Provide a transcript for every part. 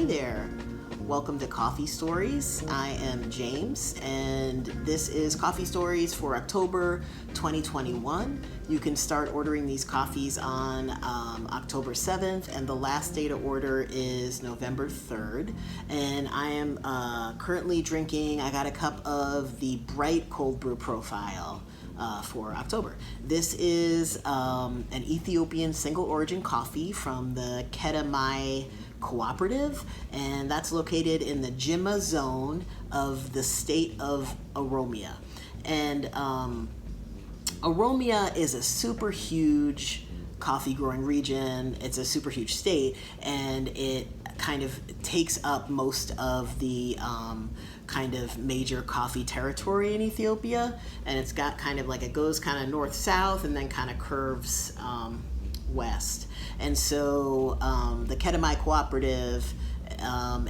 Hey there, welcome to Coffee Stories. I am James, and this is Coffee Stories for October 2021. You can start ordering these coffees on October 7th, and the last day to order is November 3rd. And I am currently drinking, I got a cup of the Bright Cold Brew Profile for October. This is an Ethiopian single origin coffee from the Kedemai cooperative, and that's located in the Jimma zone of the state of Oromia. And Oromia is a super huge coffee growing region. It's a super huge state, and it kind of takes up most of the kind of major coffee territory in Ethiopia, and it's got kind of like, it goes kind of north-south and then kind of curves west. And so the Kedemai cooperative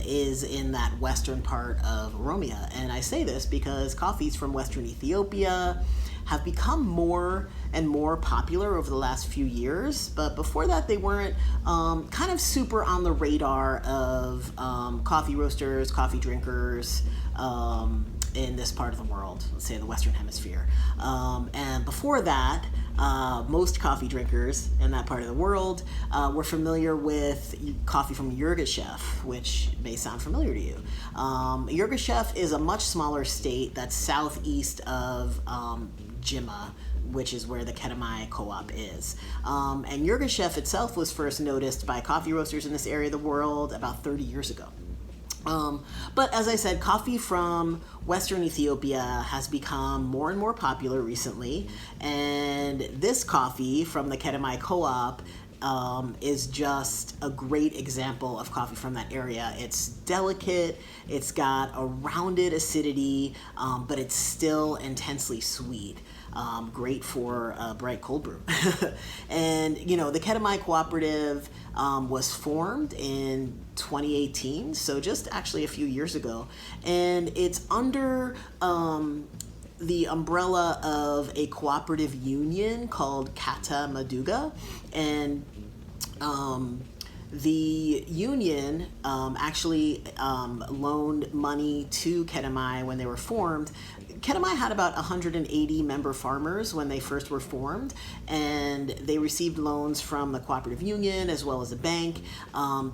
is in that western part of Oromia. And I say this because coffees from western Ethiopia have become more and more popular over the last few years, but before that they weren't kind of super on the radar of coffee roasters, coffee drinkers in this part of the world, let's say the Western Hemisphere. And before that, most coffee drinkers in that part of the world were familiar with coffee from Yirgacheffe, which may sound familiar to you. Yirgacheffe is a much smaller state that's southeast of Jimma, which is where the Kedemai co-op is. And Yirgacheffe itself was first noticed by coffee roasters in this area of the world about 30 years ago. But as I said, coffee from Western Ethiopia has become more and more popular recently, and this coffee from the Kedemai co-op is just a great example of coffee from that area. It's delicate, it's got a rounded acidity, but it's still intensely sweet. Great for Bright Cold Brew. And you know, the Kedemai cooperative was formed in 2018, so just actually a few years ago, and it's under the umbrella of a cooperative union called Kata Maduga. And the union actually loaned money to Kedemai when they were formed. Kedemai had about 180 member farmers when they first were formed, and they received loans from the cooperative union as well as a bank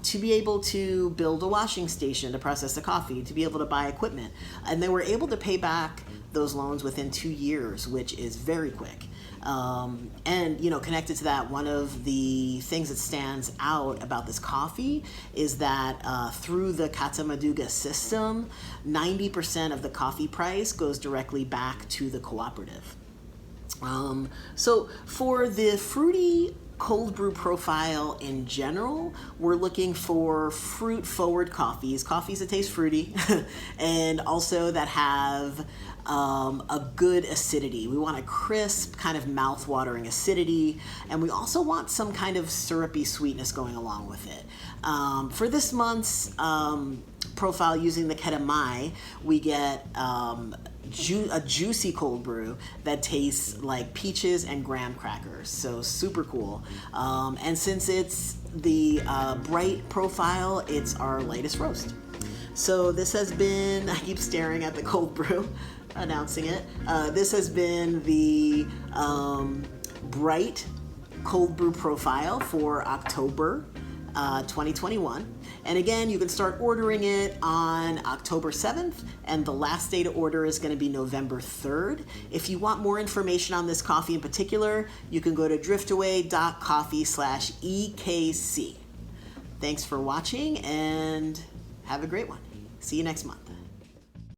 to be able to build a washing station to process the coffee, to be able to buy equipment. And they were able to pay back those loans within 2 years, which is very quick. And you know, connected to that, one of the things that stands out about this coffee is that through the Kata Maduga system, 90% of the coffee price goes directly back to the cooperative. So for the fruity cold brew profile in general, we're looking for fruit forward coffees that taste fruity and also that have a good acidity. We want a crisp, kind of mouth-watering acidity, and we also want some kind of syrupy sweetness going along with it. For this month's profile using the Kedemai, we get a juicy cold brew that tastes like peaches and graham crackers, so super cool. And since it's the Bright profile, it's our lightest roast. So this has been, I keep staring at the cold brew, announcing it. This has been the Bright Cold Brew Profile for October 2021. And again, you can start ordering it on October 7th, and the last day to order is going to be November 3rd. If you want more information on this coffee in particular, you can go to driftaway.coffee/EKC. Thanks for watching, and have a great one. See you next month.